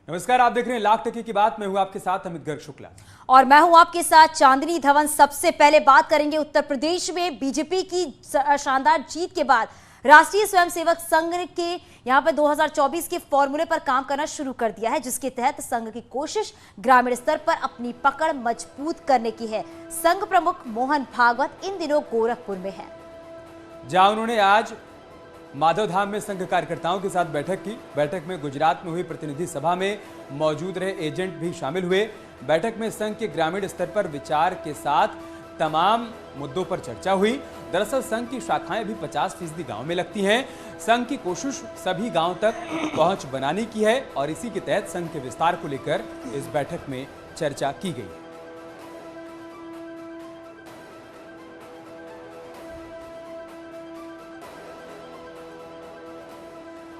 नमस्कार, आप देख रहे हैं लाख टके की बात। मैं हूं आपके साथ अमित गर्ग शुक्ला और मैं हूं आपके साथ चांदनी धवन। सबसे पहले बात करेंगे उत्तर प्रदेश में बीजेपी की शानदार जीत के बाद राष्ट्रीय स्वयंसेवक संघ के यहां पर 2024 के फॉर्मूले पर काम करना शुरू कर दिया है, जिसके तहत संघ की कोशिश ग्रामीण स्तर पर अपनी पकड़ मजबूत करने की है। संघ प्रमुख मोहन भागवत इन दिनों गोरखपुर में है, जहां उन्होंने आज माधवधाम में संघ कार्यकर्ताओं के साथ बैठक की। बैठक में गुजरात में हुई प्रतिनिधि सभा में मौजूद रहे एजेंट भी शामिल हुए। बैठक में संघ के ग्रामीण स्तर पर विचार के साथ तमाम मुद्दों पर चर्चा हुई। दरअसल संघ की शाखाएं भी 50% गांव में लगती हैं। संघ की कोशिश सभी गांव तक पहुंच बनाने की है और इसी के तहत संघ के विस्तार को लेकर इस बैठक में चर्चा की गई।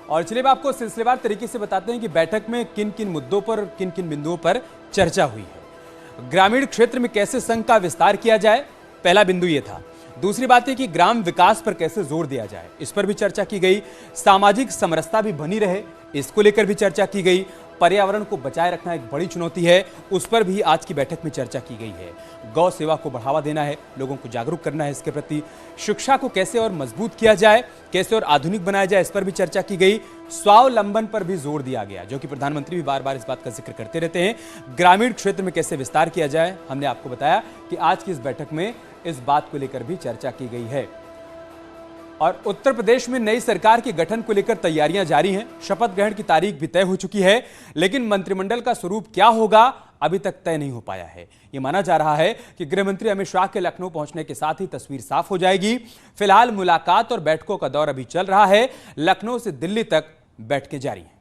और चलिए अब आपको सिलसिलेवार तरीके से बताते हैं कि बैठक में किन किन मुद्दों पर, किन किन बिंदुओं पर चर्चा हुई है। ग्रामीण क्षेत्र में कैसे संघ का विस्तार किया जाए, पहला बिंदु यह था। दूसरी बात है कि ग्राम विकास पर कैसे जोर दिया जाए, इस पर भी चर्चा की गई। सामाजिक समरसता भी बनी रहे, इसको लेकर भी चर्चा की गई। पर्यावरण को बचाए रखना एक बड़ी चुनौती है, उस पर भी आज की बैठक में चर्चा की गई है। गौ सेवा को बढ़ावा देना है, लोगों को जागरूक करना है इसके प्रति। शिक्षा को कैसे और मजबूत किया जाए, कैसे और आधुनिक बनाया जाए, इस पर भी चर्चा की गई। स्वावलंबन पर भी जोर दिया गया, जो कि प्रधानमंत्री भी बार बार इस बात का जिक्र करते रहते हैं। ग्रामीण क्षेत्र में कैसे विस्तार किया जाए, हमने आपको बताया कि आज की इस बैठक में इस बात को लेकर भी चर्चा की गई है। और उत्तर प्रदेश में नई सरकार के गठन को लेकर तैयारियां जारी हैं। शपथ ग्रहण की तारीख भी तय हो चुकी है, लेकिन मंत्रिमंडल का स्वरूप क्या होगा अभी तक तय नहीं हो पाया है। यह माना जा रहा है कि गृह मंत्री अमित शाह के लखनऊ पहुंचने के साथ ही तस्वीर साफ हो जाएगी। फिलहाल मुलाकात और बैठकों का दौर अभी चल रहा है। लखनऊ से दिल्ली तक बैठकें जारी हैं।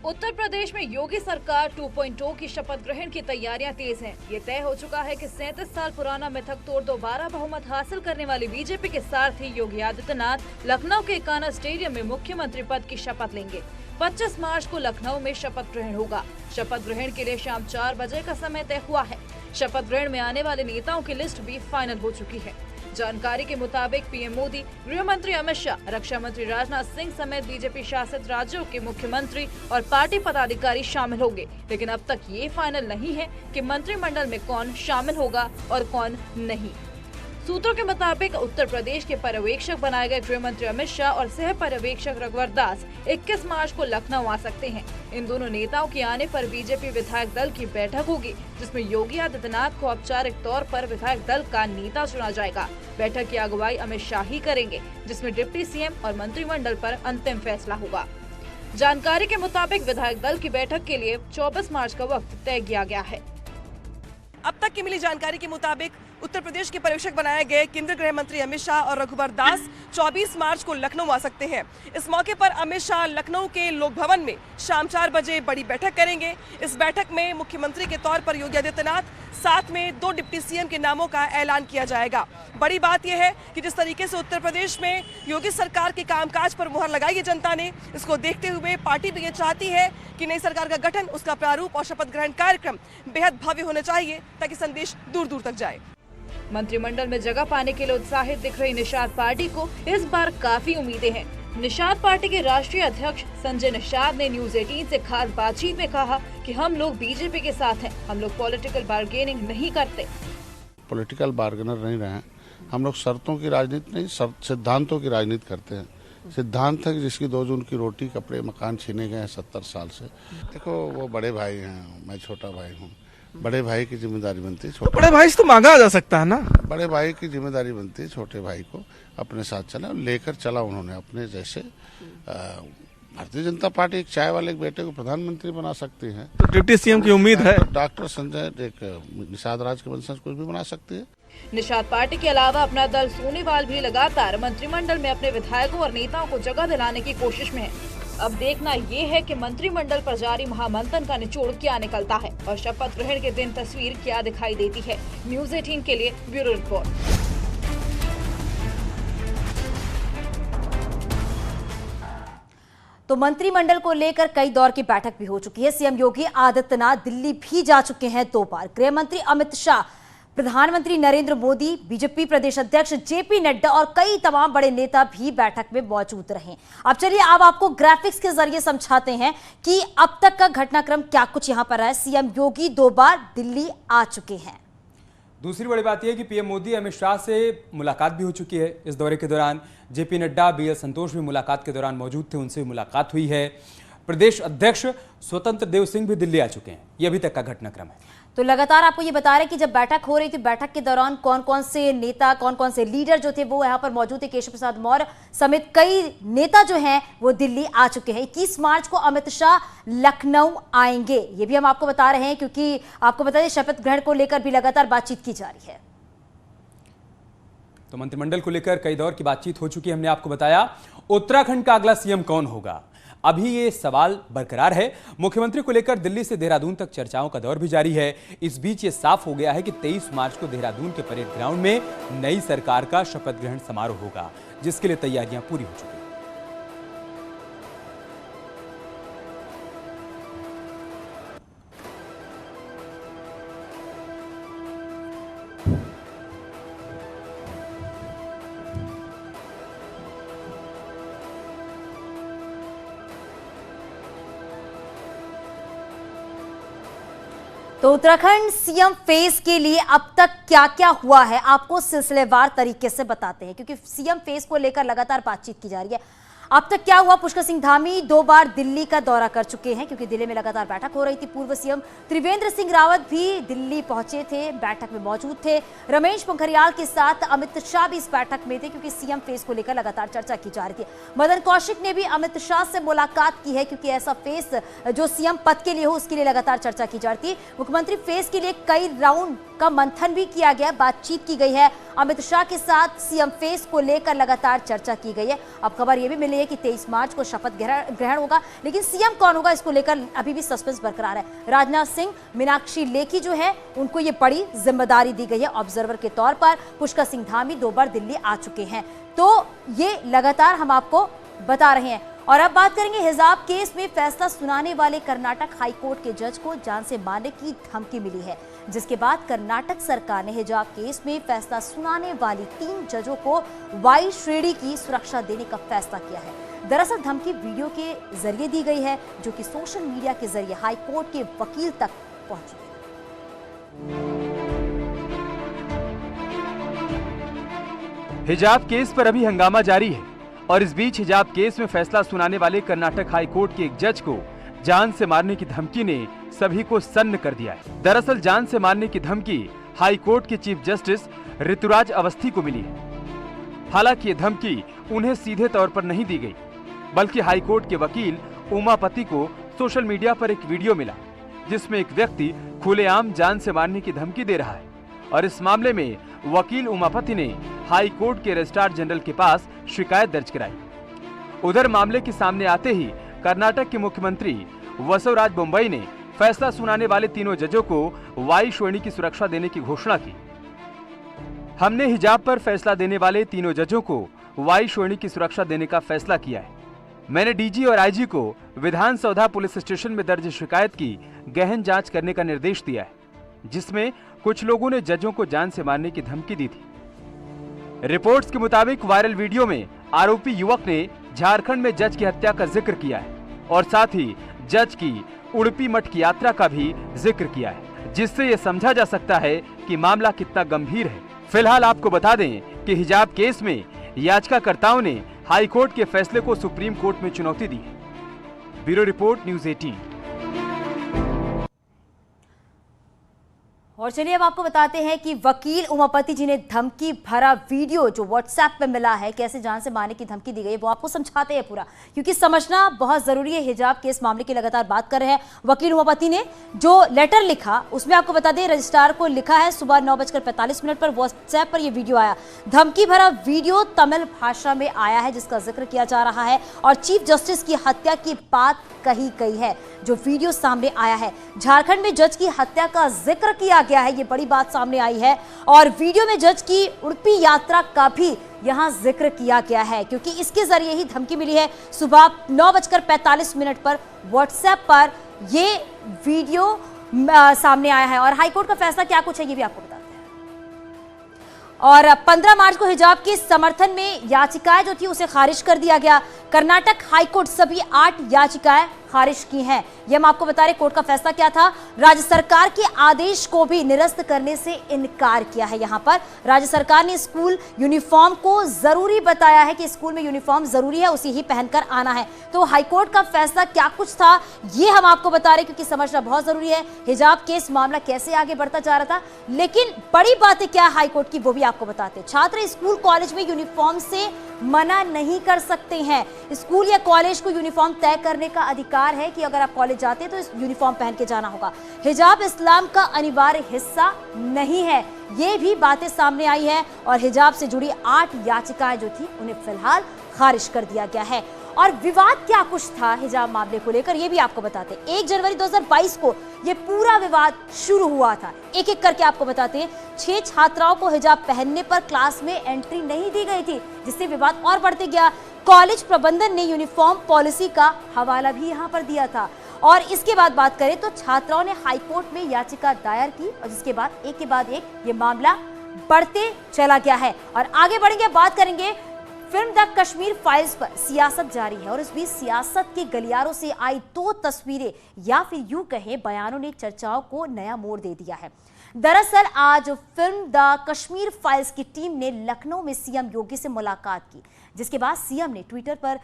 उत्तर प्रदेश में योगी सरकार 2.0 की शपथ ग्रहण की तैयारियां तेज हैं। ये तय हो चुका है कि 37 साल पुराना मिथक तोड़ दोबारा बहुमत हासिल करने वाली बीजेपी के सारथी योगी आदित्यनाथ लखनऊ के कान्हा स्टेडियम में मुख्यमंत्री पद की शपथ लेंगे। 25 मार्च को लखनऊ में शपथ ग्रहण होगा। शपथ ग्रहण के लिए शाम 4 बजे का समय तय हुआ है। शपथ ग्रहण में आने वाले नेताओं की लिस्ट भी फाइनल हो चुकी है। जानकारी के मुताबिक पीएम मोदी, गृह मंत्री अमित शाह, रक्षा मंत्री राजनाथ सिंह समेत बीजेपी शासित राज्यों के मुख्यमंत्री और पार्टी पदाधिकारी शामिल होंगे। लेकिन अब तक ये फाइनल नहीं है कि मंत्रिमंडल में कौन शामिल होगा और कौन नहीं। सूत्रों के मुताबिक उत्तर प्रदेश के पर्यवेक्षक बनाए गए गृह मंत्री अमित शाह और सह पर्यवेक्षक रघुवर दास 21 मार्च को लखनऊ आ सकते हैं। इन दोनों नेताओं के आने पर बीजेपी विधायक दल की बैठक होगी, जिसमें योगी आदित्यनाथ को औपचारिक तौर पर विधायक दल का नेता चुना जाएगा। बैठक की अगुवाई अमित शाह ही करेंगे, जिसमें डिप्टी सीएम और मंत्रिमंडल पर अंतिम फैसला होगा। जानकारी के मुताबिक विधायक दल की बैठक के लिए 24 मार्च का वक्त तय किया गया है। अब तक की मिली जानकारी के मुताबिक उत्तर प्रदेश के पर्यवेक्षक बनाए गए केंद्रीय गृह मंत्री अमित शाह और रघुवर दास 24 मार्च को लखनऊ आ सकते हैं। इस मौके पर अमित शाह लखनऊ के लोक भवन में शाम 4 बजे बड़ी बैठक करेंगे। इस बैठक में मुख्यमंत्री के तौर पर योगी आदित्यनाथ, साथ में 2 डिप्टी सीएम के नामों का ऐलान किया जाएगा। बड़ी बात यह है कि जिस तरीके से उत्तर प्रदेश में योगी सरकार के कामकाज पर मुहर लगाई है जनता ने, इसको देखते हुए पार्टी भी ये चाहती है कि नई सरकार का गठन, उसका प्रारूप और शपथ ग्रहण कार्यक्रम बेहद भव्य होने चाहिए, ताकि संदेश दूर दूर तक जाए। मंत्रिमंडल में जगह पाने के लिए उत्साहित दिख रही निषाद पार्टी को इस बार काफी उम्मीदें हैं। निषाद पार्टी के राष्ट्रीय अध्यक्ष संजय निषाद ने न्यूज 18 से खास बातचीत में कहा कि हम लोग बीजेपी के साथ हैं, हम लोग पॉलिटिकल बार्गेनिंग नहीं करते। पॉलिटिकल बार्गेनर नहीं रहे, हम लोग शर्तों की राजनीति नहीं, सिद्धांतों की राजनीति करते हैं। सिद्धांत है कि जिसकी 2 जून की रोटी, कपड़े, मकान छीने गए हैं 70 साल से। देखो, वो बड़े भाई हैं, मैं छोटा भाई हूँ। बड़े भाई की जिम्मेदारी बनती है, बड़े भाई से तो मांगा जा सकता है ना। बड़े भाई की जिम्मेदारी बनती है छोटे भाई को अपने साथ चला, लेकर चला उन्होंने अपने जैसे। भारतीय जनता पार्टी एक चाय वाले बेटे को प्रधानमंत्री बना सकती है, तो डिप्टी सीएम की उम्मीद है। डॉक्टर संजय एक निषाद राज के वंशज कुछ भी बना सकती है। निषाद पार्टी के अलावा अपना दल सोनीवाल भी लगातार मंत्रिमंडल में अपने विधायकों और नेताओं को जगह दिलाने की कोशिश में है। अब देखना ये है कि मंत्रिमंडल पर जारी महामंथन का निचोड़ क्या निकलता है और शपथ ग्रहण के दिन तस्वीर क्या दिखाई देती है। न्यूज 18 के लिए ब्यूरो रिपोर्ट। तो मंत्रिमंडल को लेकर कई दौर की बैठक भी हो चुकी है। सीएम योगी आदित्यनाथ दिल्ली भी जा चुके हैं 2 बार। गृह मंत्री अमित शाह प्रधानमंत्री नरेंद्र मोदी, बीजेपी प्रदेश अध्यक्ष जेपी नड्डा और कई तमाम बड़े नेता भी बैठक में मौजूद रहे। अब चलिए अब आपको ग्राफिक्स के जरिए समझाते हैं कि अब तक का घटनाक्रम क्या कुछ यहां पर है। सीएम योगी 2 बार दिल्ली आ चुके हैं। दूसरी बड़ी बात यह है कि पीएम मोदी अमित शाह से मुलाकात भी हो चुकी है इस दौरे के दौरान। जेपी नड्डा, बीएल संतोष भी मुलाकात के दौरान मौजूद थे, उनसे मुलाकात हुई है। प्रदेश अध्यक्ष स्वतंत्र देव सिंह भी दिल्ली आ चुके हैं। यह अभी तक का घटनाक्रम है। तो लगातार आपको ये बता रहे हैं कि जब बैठक हो रही थी, बैठक के दौरान कौन कौन से नेता, कौन कौन से लीडर जो थे वो यहाँ पर मौजूद थे। केशव प्रसाद मौर्य समेत कई नेता जो हैं वो दिल्ली आ चुके हैं। 21 मार्च को अमित शाह लखनऊ आएंगे, ये भी हम आपको बता रहे हैं, क्योंकि आपको बता दें शपथ ग्रहण को लेकर भी लगातार बातचीत की जा रही है। तो मंत्रिमंडल को लेकर कई दौर की बातचीत हो चुकी है। हमने आपको बताया उत्तराखंड का अगला सीएम कौन होगा, अभी ये सवाल बरकरार है। मुख्यमंत्री को लेकर दिल्ली से देहरादून तक चर्चाओं का दौर भी जारी है। इस बीच ये साफ हो गया है कि 23 मार्च को देहरादून के परेड ग्राउंड में नई सरकार का शपथ ग्रहण समारोह होगा, जिसके लिए तैयारियां पूरी हो चुकी हैं। तो उत्तराखंड सीएम फेज के लिए अब तक क्या क्या हुआ है आपको सिलसिलेवार तरीके से बताते हैं, क्योंकि सीएम फेज को लेकर लगातार बातचीत की जा रही है। अब तक क्या हुआ? पुष्कर सिंह धामी 2 बार दिल्ली का दौरा कर चुके हैं, क्योंकि दिल्ली में लगातार बैठक हो रही थी। पूर्व सीएम त्रिवेंद्र सिंह रावत भी दिल्ली पहुंचे थे, बैठक में मौजूद थे। रमेश पोखरियाल के साथ अमित शाह भी इस बैठक में थे, क्योंकि सीएम फेज को लेकर लगातार चर्चा की जा रही थी। मदन कौशिक ने भी अमित शाह से मुलाकात की है, क्योंकि ऐसा फेज जो सीएम पद के लिए हो उसके लिए लगातार चर्चा की जा रही थी। मुख्यमंत्री फेज के लिए कई राउंड का मंथन भी किया गया, बातचीत की गई है। अमित शाह के साथ सीएम फेज को लेकर लगातार चर्चा की गई है। अब खबर यह भी मिली है कि 23 मार्च को शपथ ग्रहण होगा, लेकिन सीएम कौन होगा इसको लेकर अभी भी सस्पेंस बरकरार है। राजनाथ सिंह, मीनाक्षी लेखी जो है उनको ये बड़ी जिम्मेदारी दी गई है ऑब्जर्वर के तौर पर। पुष्कर सिंह धामी 2 बार दिल्ली आ चुके हैं, तो ये लगातार हम आपको बता रहे हैं। और अब बात करेंगे हिजाब केस में फैसला सुनाने वाले कर्नाटक हाईकोर्ट के जज को जान से मारने की धमकी मिली है, जिसके बाद कर्नाटक सरकार ने हिजाब केस में फैसला सुनाने वाली 3 जजों को वायु श्रेणी की सुरक्षा देने का फैसला किया है। दरअसल धमकी वीडियो के जरिए दी गई है, जो कि सोशल मीडिया के जरिए हाईकोर्ट के वकील तक पहुंची है। हिजाब केस पर अभी हंगामा जारी है और इस बीच हिजाब केस में फैसला सुनाने वाले कर्नाटक हाई कोर्ट के एक जज को जान से मारने की धमकी ने सभी को सन्न कर दिया है। दरअसल जान से मारने की धमकी हाई कोर्ट के चीफ जस्टिस ऋतुराज अवस्थी को मिली है। हालांकि ये धमकी उन्हें सीधे तौर पर नहीं दी गई, बल्कि हाई कोर्ट के वकील उमापति को सोशल मीडिया पर एक वीडियो मिला, जिसमें एक व्यक्ति खुलेआम जान से मारने की धमकी दे रहा है। और इस मामले में वकील उमापति ने हाई कोर्ट के रजिस्ट्रार जनरल के पास शिकायत दर्ज कराई। उधर मामले के सामने आते ही कर्नाटक के मुख्यमंत्री वसुराज बोम्मई ने फैसला सुनाने वाले तीनों जजों को वायु श्रेणी की सुरक्षा देने की घोषणा की। हमने हिजाब पर फैसला देने वाले तीनों जजों को वायु श्रेणी की सुरक्षा देने का फैसला किया है। मैंने डीजी और आईजी को विधानसौधा पुलिस स्टेशन में दर्ज शिकायत की गहन जांच करने का निर्देश दिया है, जिसमें कुछ लोगों ने जजों को जान से मारने की धमकी दी थी। रिपोर्ट्स के मुताबिक वायरल वीडियो में आरोपी युवक ने झारखंड में जज की हत्या का जिक्र किया है और साथ ही जज की उड़पी मठ की यात्रा का भी जिक्र किया है, जिससे यह समझा जा सकता है कि मामला कितना गंभीर है। फिलहाल आपको बता दें कि हिजाब केस में याचिकाकर्ताओं ने हाई कोर्ट के फैसले को सुप्रीम कोर्ट में चुनौती दी है। Bureau report, news 18। और चलिए अब आपको बताते हैं कि वकील उमापति जी ने धमकी भरा वीडियो जो व्हाट्सएप पे मिला है, कैसे जान से मारने की धमकी दी गई है, वो आपको समझाते हैं पूरा, क्योंकि समझना बहुत जरूरी है। हिजाब केस मामले की लगातार बात कर रहे हैं। वकील उमापति ने जो लेटर लिखा उसमें आपको बता दें रजिस्ट्रार को लिखा है सुबह 9:45 पर व्हाट्सएप पर यह वीडियो आया। धमकी भरा वीडियो तमिल भाषा में आया है, जिसका जिक्र किया जा रहा है और चीफ जस्टिस की हत्या की बात कही गई है। जो वीडियो सामने आया है, झारखंड में जज की हत्या का जिक्र किया गया है, ये बड़ी बात सामने आई है। और वीडियो में जज की उड़पी यात्रा का भी यहां जिक्र किया गया है, क्योंकि इसके जरिए ही धमकी मिली है। सुबह 9:45 पर व्हाट्सएप पर ये वीडियो सामने आया है। और हाईकोर्ट का फैसला क्या कुछ है ये भी आपको बताते हैं। और 15 मार्च को हिजाब के समर्थन में याचिकाएं जो थी उसे खारिज कर दिया गया। कर्नाटक हाईकोर्ट सभी 8 याचिकाएं खारिज की हैं। यह हम आपको बता रहे कोर्ट का फैसला क्या था। राज्य सरकार के आदेश को भी निरस्त करने से इनकार किया है। यहां पर राज्य सरकार ने स्कूल यूनिफॉर्म को जरूरी बताया है कि स्कूल में यूनिफॉर्म जरूरी है, उसी ही पहनकर आना है। तो हाईकोर्ट का फैसला क्या कुछ था ये हम आपको बता रहे क्योंकि समझना बहुत जरूरी है हिजाब केस मामला कैसे आगे बढ़ता जा रहा था। लेकिन बड़ी बातें क्या हाईकोर्ट की वो भी आपको बताते हैं। छात्र स्कूल कॉलेज में यूनिफॉर्म से मना नहीं कर सकते हैं। स्कूल या कॉलेज को यूनिफॉर्म तय करने का अधिकार है कि अगर आप कॉलेज जाते हैं तो इस यूनिफॉर्म पहन के जाना होगा। हिजाब इस्लाम का अनिवार्य हिस्सा नहीं है, ये भी बातें सामने आई है और हिजाब से जुड़ी 8 याचिकाएं जो थी उन्हें फिलहाल खारिज कर दिया गया है। और विवाद क्या कुछ था हिजाब मामले को लेकर ये भी आपको बताते हैं। 1 जनवरी 2022 को ये पूरा विवाद शुरू हुआ था। एक एक करके आपको बताते हैं। 6 छात्राओं को हिजाब पहनने पर क्लास में एंट्री नहीं दी गई थी, जिससे विवाद और बढ़ते गया। कॉलेज प्रबंधन ने यूनिफॉर्म पॉलिसी का हवाला भी यहां पर दिया था। और इसके बाद बात करें तो छात्राओं ने हाईकोर्ट में याचिका दायर की और जिसके बाद एक के बाद एक ये मामला बढ़ते चला गया है। और आगे बढ़ेंगे, बात करेंगे फिल्म द कश्मीर फाइल्स पर। सियासत जारी है और इस बीच सियासत के गलियारों से आई 2 तस्वीरें या फिर यूं कहें बयानों ने चर्चाओं को नया मोड़ दे दिया है। दरअसल आज फिल्म द कश्मीर फाइल्स की टीम ने लखनऊ में सीएम योगी से मुलाकात की, जिसके बाद सीएम ने ट्विटर पर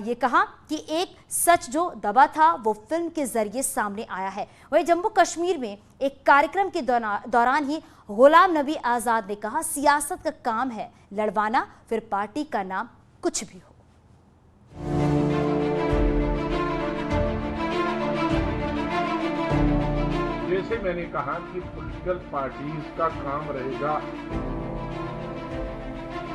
ये कहा कि एक सच जो दबा था वो फिल्म के जरिए सामने आया है। वहीं जम्मू कश्मीर में एक कार्यक्रम के दौरान ही गुलाम नबी आजाद ने कहा सियासत का काम है लड़वाना, फिर पार्टी का नाम कुछ भी हो। जैसे मैंने कहा कि पॉलिटिकल पार्टीज का काम रहेगा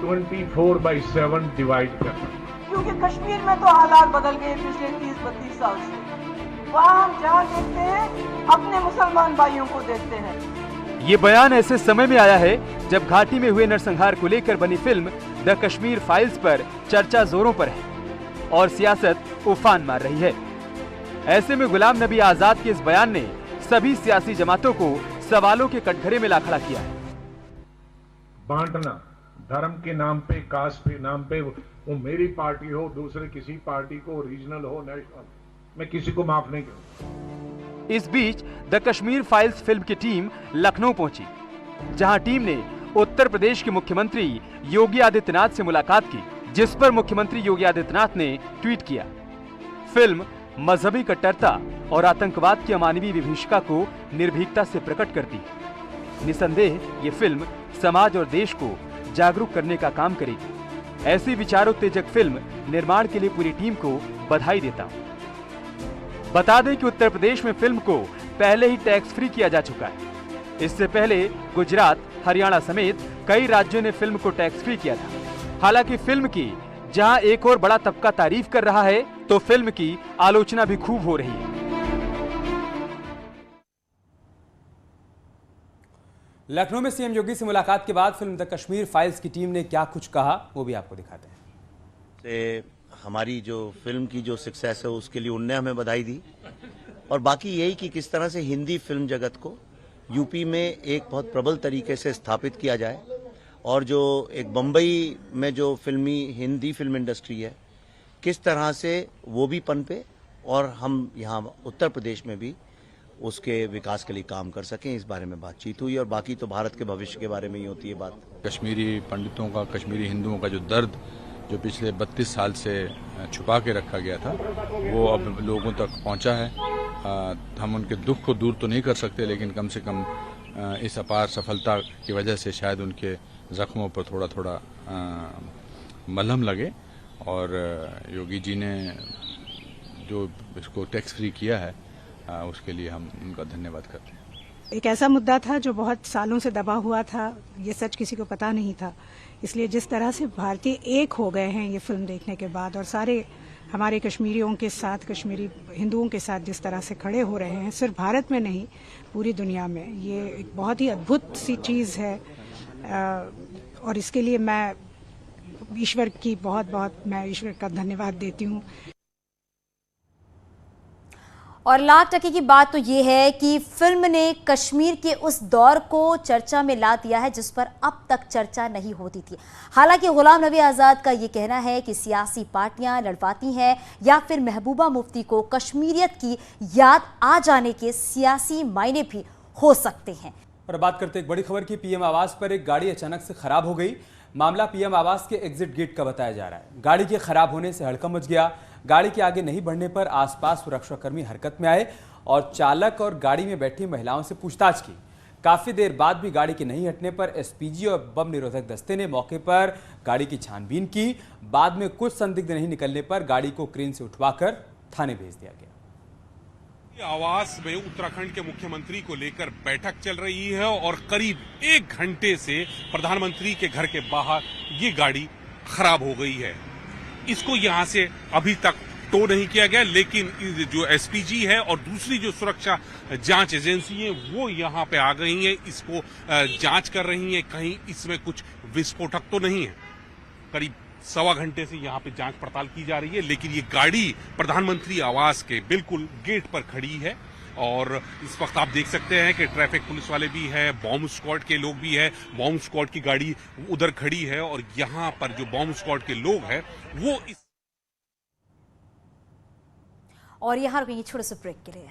24/7 डिवाइड करना, क्योंकि कश्मीर में तो हालात बदल गए पिछले 30-32 साल से। वहाँ हम जहाँ देखते हैं अपने मुसलमान भाइयों को देखते हैं। ये बयान ऐसे समय में आया है जब घाटी में हुए नरसंहार को लेकर बनी फिल्म द कश्मीर फाइल्स पर चर्चा जोरों पर है और सियासत उफान मार रही है। ऐसे में गुलाम नबी आजाद के इस बयान ने सभी सियासी जमातों को सवालों के कटघरे में ला खड़ा किया है। बांटना धर्म के नाम पे, कास्ट के नाम पे, वो मेरी पार्टी हो, दूसरे किसी पार्टी को, रीजनल हो, नेशनल, मैं किसी को माफ नहीं करूंगा। इस बीच द कश्मीर फाइल्स फिल्म की टीम लखनऊ पहुंची, जहां टीम ने उत्तर प्रदेश के मुख्यमंत्री योगी आदित्यनाथ से मुलाकात की, जिस पर मुख्यमंत्री योगी आदित्यनाथ ने ट्वीट किया। फिल्म मजहबी कट्टरता और आतंकवाद की अमानवीय विभीषिका को निर्भीकता से प्रकट करती है। निसंदेह ये फिल्म समाज और देश को जागरूक करने का काम करेगी। ऐसी विचारोत्तेजक फिल्म निर्माण के लिए पूरी टीम को बधाई देता हूं। बता दें कि उत्तर प्रदेश में फिल्म को पहले ही टैक्स फ्री किया जा चुका है। इससे पहले गुजरात, हरियाणा समेत कई राज्यों ने फिल्म को टैक्स फ्री किया था। हालांकि फिल्म की जहां एक और बड़ा तबका तारीफ कर रहा है, तो फिल्म की आलोचना भी खूब हो रही है। लखनऊ में सीएम योगी से मुलाकात के बाद फिल्म द कश्मीर फाइल्स की टीम ने क्या कुछ कहा वो भी आपको दिखाते हैं। हमारी जो फिल्म की जो सक्सेस है उसके लिए उनने हमें बधाई दी और बाकी यही कि किस तरह से हिंदी फिल्म जगत को यूपी में एक बहुत प्रबल तरीके से स्थापित किया जाए और जो एक बम्बई में जो फिल्मी हिंदी फिल्म इंडस्ट्री है किस तरह से वो भी पनपे और हम यहाँ उत्तर प्रदेश में भी उसके विकास के लिए काम कर सकें, इस बारे में बातचीत हुई। और बाकी तो भारत के भविष्य के बारे में ही होती है बात। कश्मीरी पंडितों का, कश्मीरी हिंदुओं का जो दर्द जो पिछले 32 साल से छुपा के रखा गया था वो अब लोगों तक पहुंचा है। हम उनके दुख को दूर तो नहीं कर सकते, लेकिन कम से कम इस अपार सफलता की वजह से शायद उनके जख्मों पर थोड़ा थोड़ा मलहम लगे। और योगी जी ने जो इसको टैक्स फ्री किया है उसके लिए हम उनका धन्यवाद करते हैं। एक ऐसा मुद्दा था जो बहुत सालों से दबा हुआ था, ये सच किसी को पता नहीं था। इसलिए जिस तरह से भारतीय एक हो गए हैं ये फिल्म देखने के बाद और सारे हमारे कश्मीरियों के साथ, कश्मीरी हिंदुओं के साथ जिस तरह से खड़े हो रहे हैं, सिर्फ भारत में नहीं पूरी दुनिया में, ये एक बहुत ही अद्भुत सी चीज़ है। और इसके लिए मैं ईश्वर का धन्यवाद देती हूँ। और लाख टके की बात तो ये है कि फिल्म ने कश्मीर के उस दौर को चर्चा में ला दिया है जिस पर अब तक चर्चा नहीं होती थी। हालांकि गुलाम नबी आज़ाद का ये कहना है कि सियासी पार्टियां लड़वाती हैं या फिर महबूबा मुफ्ती को कश्मीरियत की याद आ जाने के सियासी मायने भी हो सकते हैं। और बात करते एक बड़ी खबर की, पीएम आवास पर एक गाड़ी अचानक से खराब हो गई। मामला पीएम आवास के एग्जिट गेट का बताया जा रहा है। गाड़ी के खराब होने से हड़कंप मच गया। गाड़ी के आगे नहीं बढ़ने पर आसपास सुरक्षाकर्मी हरकत में आए और चालक और गाड़ी में बैठी महिलाओं से पूछताछ की। काफी देर बाद भी गाड़ी के नहीं हटने पर एसपीजी और बम निरोधक दस्ते ने मौके पर गाड़ी की छानबीन की। बाद में कुछ संदिग्ध नहीं निकलने पर गाड़ी को क्रेन से उठवाकर थाने भेज दिया गया। आवास में उत्तराखंड के मुख्यमंत्री को लेकर बैठक चल रही है और करीब 1 घंटे से प्रधानमंत्री के घर के बाहर ये गाड़ी खराब हो गई है। इसको यहां से अभी तक टो नहीं किया गया, लेकिन जो एसपीजी है और दूसरी जो सुरक्षा जांच एजेंसी है वो यहां पे आ गई है, इसको जांच कर रही है कहीं इसमें कुछ विस्फोटक तो नहीं है। करीब 1.25 घंटे से यहाँ पे जांच पड़ताल की जा रही है, लेकिन ये गाड़ी प्रधानमंत्री आवास के बिल्कुल गेट पर खड़ी है और इस वक्त आप देख सकते हैं कि ट्रैफिक पुलिस वाले भी है, बॉम्ब स्क्वाड के लोग भी है। बॉम्ब स्क्वाड की गाड़ी उधर खड़ी है और यहाँ पर जो बॉम्ब स्क्वाड के लोग हैं वो इस और यहाँ रुकेंगे छोटे से ब्रेक के लिए।